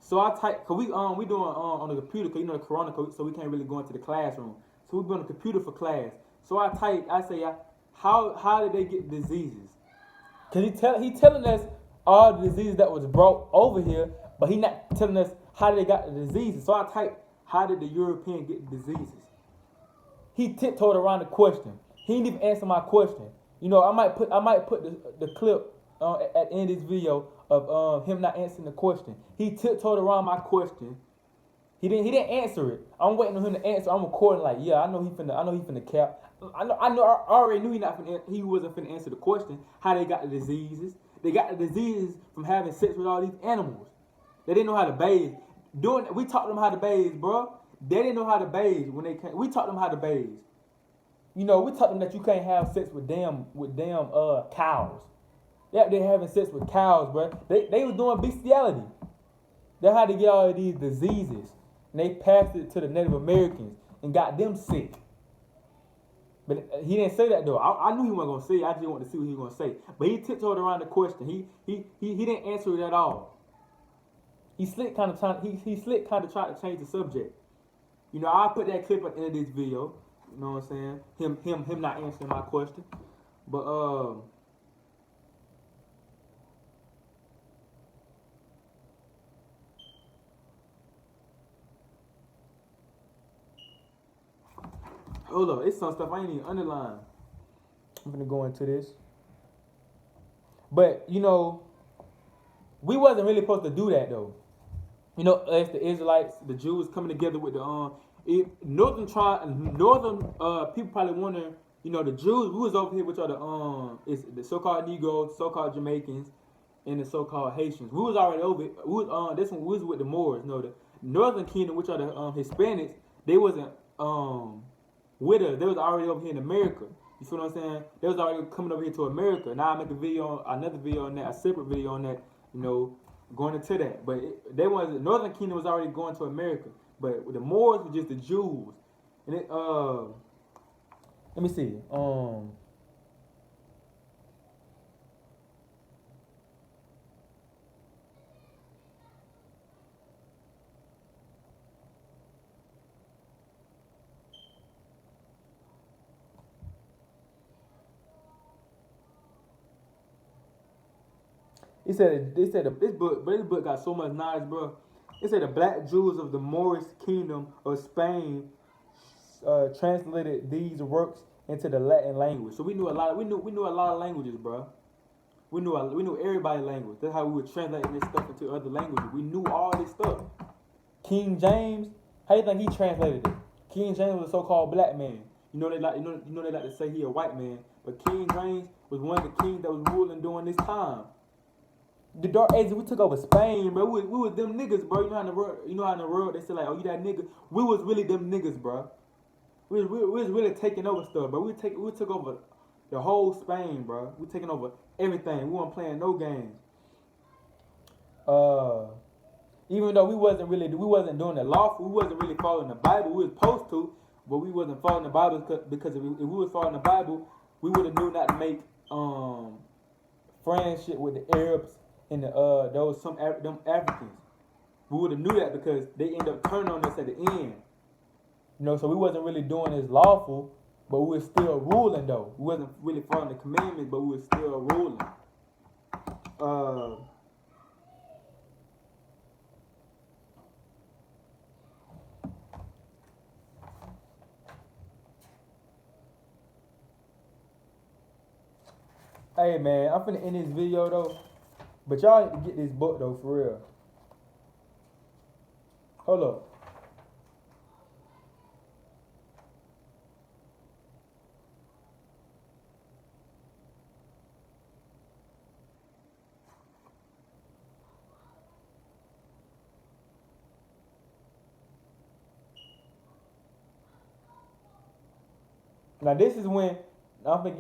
So I type, cause we doing on the computer, cause you know the corona, so we can't really go into the classroom. So we be on the computer for class. So I say, how did they get diseases? Cause he telling us all the diseases that was brought over here, but he not telling us how they got the diseases. So I type, how did the European get the diseases? He tiptoed around the question. He didn't even answer my question. You know, I might put the clip at the end of this video of him not answering the question. He tiptoed around my question. He didn't answer it. I'm waiting on him to answer. I'm recording like, yeah, I know he finna cap. I already knew he wasn't finna answer the question. How they got the diseases? They got the diseases from having sex with all these animals. They didn't know how to bathe. We taught them how to bathe, bro. They didn't know how to bathe when they came. We taught them how to bathe. You know, we taught them that you can't have sex with damn cows. They're having sex with cows, bro. They was doing bestiality. That's how they get all of these diseases. And they passed it to the Native Americans and got them sick. But he didn't say that though. I knew he wasn't gonna say it. I just wanted to see what he was gonna say. But he tiptoed around the question. He didn't answer it at all. He slick kind of tried to change the subject. You know, I'll put that clip at the end of this video. You know what I'm saying? Him not answering my question. But hold up, it's some stuff I ain't even underlined. I'm gonna go into this. But you know, we wasn't really supposed to do that though. You know, as the Israelites, the Jews coming together with the northern people probably wondering, you know, the Jews, we was over here which are is the so-called Negroes, so-called Jamaicans, and the so-called Haitians. We was already over. We was with the Moors. You know, the Northern Kingdom, which are the Hispanics, they wasn't with us. They was already over here in America. You feel what I'm saying? They was already coming over here to America. Now I make another video on that, a separate video on that. You know, going into that. But the Northern Kingdom was already going to America. But the Moors were just the Jews. And let me see. They said this book got so much knowledge, bro. It said the black Jews of the Moorish kingdom of Spain translated these works into the Latin language. So we knew a lot. We knew a lot of languages, bro. We knew everybody's language. That's how we would translate this stuff into other languages. We knew all this stuff. King James, how you think he translated it? King James was a so-called black man. You know they like to say he a white man, but King James was one of the kings that was ruling during this time. The Dark Ages, we took over Spain, bro. We was them niggas, bro. You know how in the world they say like, oh, you that nigga. We was really them niggas, bro. We was really taking over stuff, bro. We took over the whole Spain, bro. We taking over everything. We weren't playing no games. Even though we wasn't doing the lawful, we wasn't really following the Bible. We was supposed to, but we wasn't following the Bible because if we was following the Bible, we would have knew not to make friendship with the Arabs and them Africans. We would have knew that because they end up turning on us at the end. You know, so we wasn't really doing this lawful, but we were still ruling though. We wasn't really following the commandments, but we were still ruling. Hey man, I'm finna end this video though. But y'all need to get this book though, for real. Hold up. Now this is when I'm gonna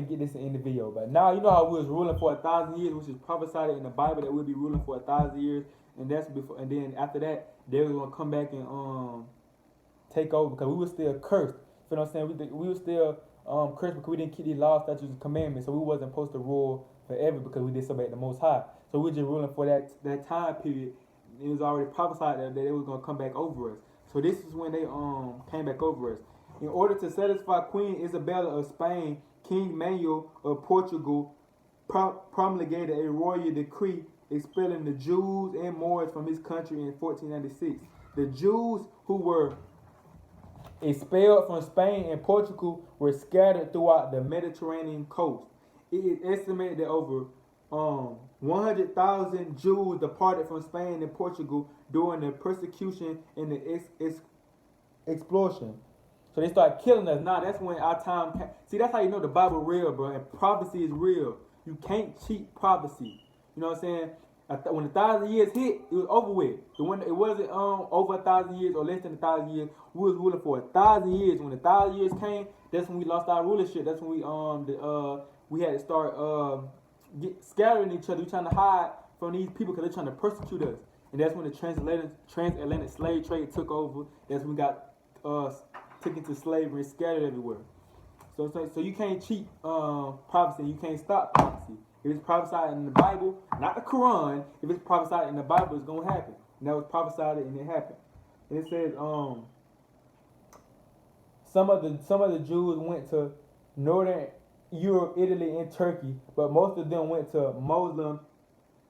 get this in the video. But now you know how we was ruling for 1,000 years, which is prophesied in the Bible that we'll be ruling for 1,000 years, and that's before. And then after that, they were gonna come back and take over because we were still cursed. You know what I'm saying? We were still cursed because we didn't keep these laws, statutes, and commandments. So we wasn't supposed to rule forever because we disobeyed the Most High. So we're just ruling for that time period. It was already prophesied that they was gonna come back over us. So this is when they came back over us. In order to satisfy Queen Isabella of Spain, King Manuel of Portugal promulgated a royal decree expelling the Jews and Moors from his country in 1496. The Jews who were expelled from Spain and Portugal were scattered throughout the Mediterranean coast. It is estimated that over 100,000 Jews departed from Spain and Portugal during the persecution and the explosion. So they started killing us. Now that's when our time came. See, that's how you know the Bible real, bro. And prophecy is real. You can't cheat prophecy. You know what I'm saying? When 1,000 years hit, it was over with. It wasn't over 1,000 years or less than 1,000 years. We was ruling for 1,000 years. When 1,000 years came, that's when we lost our rulership. That's when we had to start scattering each other. We trying to hide from these people because they're trying to persecute us. And that's when the transatlantic slave trade took over. That's when we got took into slavery and scattered everywhere. So you can't cheat prophecy. You can't stop prophecy. If it's prophesied in the Bible, not the Quran, if it's prophesied in the Bible, it's gonna happen. And that was prophesied and it happened. And it says some of the Jews went to northern Europe, Italy, and Turkey, but most of them went to Muslim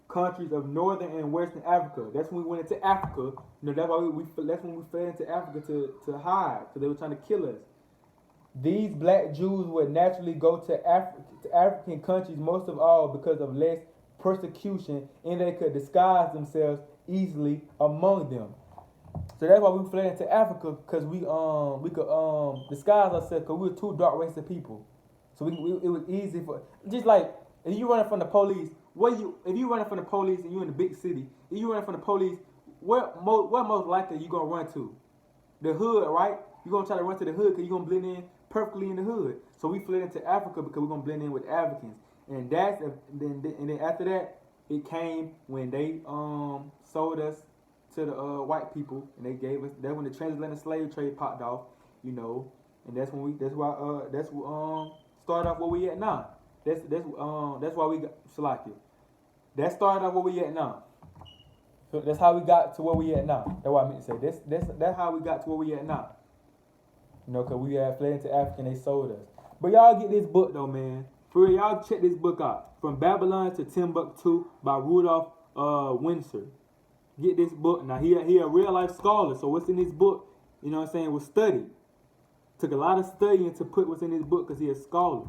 countries of northern and western Africa. That's when we went into Africa. You know, that's why that's when we fled into Africa to hide, because they were trying to kill us. These black Jews would naturally go to African countries most of all because of less persecution, and they could disguise themselves easily among them. So that's why we fled into Africa, because we could disguise ourselves, because we were two dark race of people. So it was easy for, just like if you running from the police, if you running from the police and you in the big city, if you running from the police, where most likely you gonna run to? The hood, right? You gonna try to run to the hood because you gonna blend in perfectly in the hood. So we fled into Africa because we're gonna blend in with Africans, and then after that, it came when they sold us to the white people, and they gave us. That's when the transatlantic slave trade popped off, you know, and that's started off where we at now. That's why we got Salakia. That started off where we at now. So that's how we got to where we at now. That's what I meant to say. That's how we got to where we at now. You know, because we had fled into Africa and they sold us. But y'all get this book though, man. For real, y'all check this book out. From Babylon to Timbuktu by Rudolph Windsor. Get this book. Now he a real life scholar. So what's in this book, you know what I'm saying, was studied. Took a lot of studying to put what's in this book because he a scholar.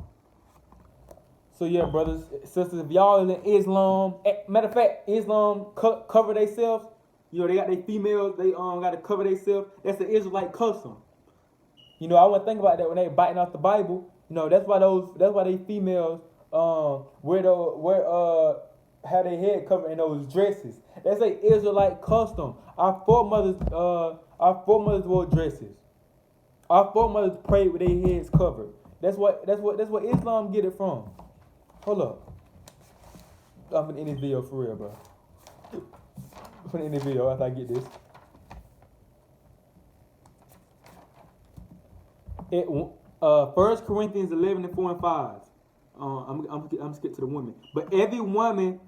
So yeah, brothers, sisters, if y'all in Islam, matter of fact, Islam cover themselves. You know, they got their females, they got to cover themselves. That's the Israelite custom. You know, I want to think about that when they biting off the Bible. You know, that's why they females have their head covered in those dresses. That's a Israelite custom. Our foremothers wore dresses. Our foremothers prayed with their heads covered. That's what Islam get it from. Hold up. I'm gonna end this video for real, bro. I'm gonna end this video after I get this. 1 Corinthians 11:4-5. I'm gonna skip to the women. But every woman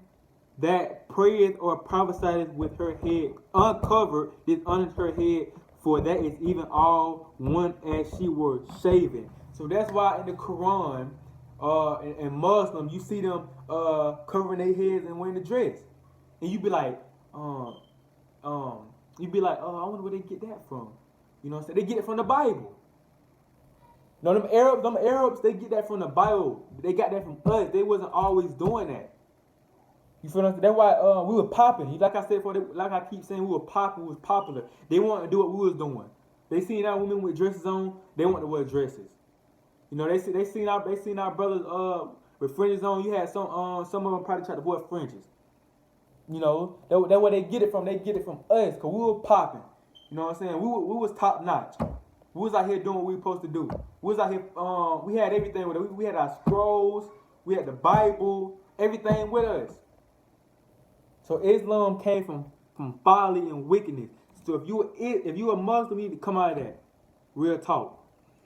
that prayeth or prophesieth with her head uncovered dishonors her head, for that is even all one as she were shaven. So that's why in the Quran, and Muslim, you see them covering their heads and wearing the dress, and you be like, oh, I wonder where they get that from. You know what I'm saying? They get it from the Bible. No, them Arabs, they get that from the Bible. They got that from us. They wasn't always doing that. You feel what I'm saying? That's why we were popping. Like I said before, like I keep saying, we were popping. We was popular. They wanted to do what we was doing. They seen our women with dresses on. They want to wear dresses. You know, they seen our brothers with fringes on. You had some of them probably tried to wear fringes. You know, that's where they get it from. They get it from us, cause we were popping. You know what I'm saying? We was top notch. We was out here doing what we were supposed to do. We was out here. We had everything with us. We had our scrolls. We had the Bible. Everything with us. So Islam came from folly and wickedness. So if you a Muslim, you need to come out of that. Real talk.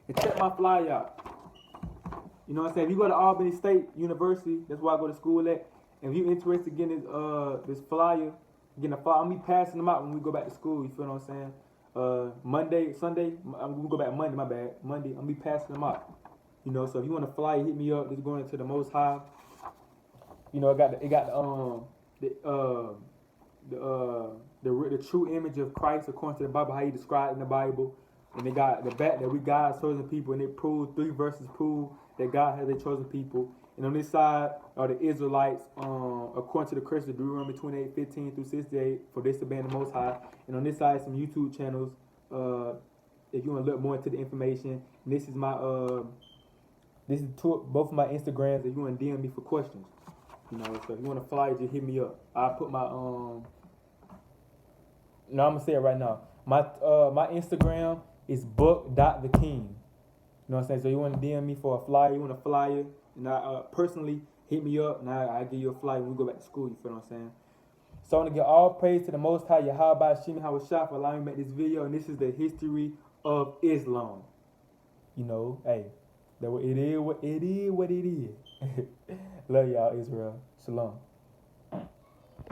And check my fly out. You know what I'm saying? If you go to Albany State University, that's where I go to school at. And if you're interested in getting this flyer, getting a flyer, I'm gonna be passing them out when we go back to school. You feel what I'm saying? Monday, Sunday, I'm gonna go back Monday. My bad. Monday, I'm gonna be passing them out. You know, so if you want to fly, hit me up. Just going to the Most High. You know, it got the true image of Christ according to the Bible, how he described in the Bible, and they got the back that we God's chosen people, and it proved 3 verses prove that God has their chosen people. And on this side are the Israelites, according to the Christian Deuteronomy 28:15 through 68, for disobeying the Most High. And on this side, some YouTube channels. If you want to look more into the information, and this is my both of my Instagrams. If you want to DM me for questions, you know, so if you want to fly, just hit me up. I'll put my No, I'm gonna say it right now. My Instagram is book.theking. You know what I'm saying? So you want to DM me for a flyer, you want a flyer, and I personally hit me up, and I give you a flyer when we go back to school. You feel what I'm saying? So I want to give all praise to the Most High, Yahweh Shimi Hawashah, for allowing me to make this video, and this is the history of Islam. You know, hey, it is what it is. Love y'all, Israel. Shalom.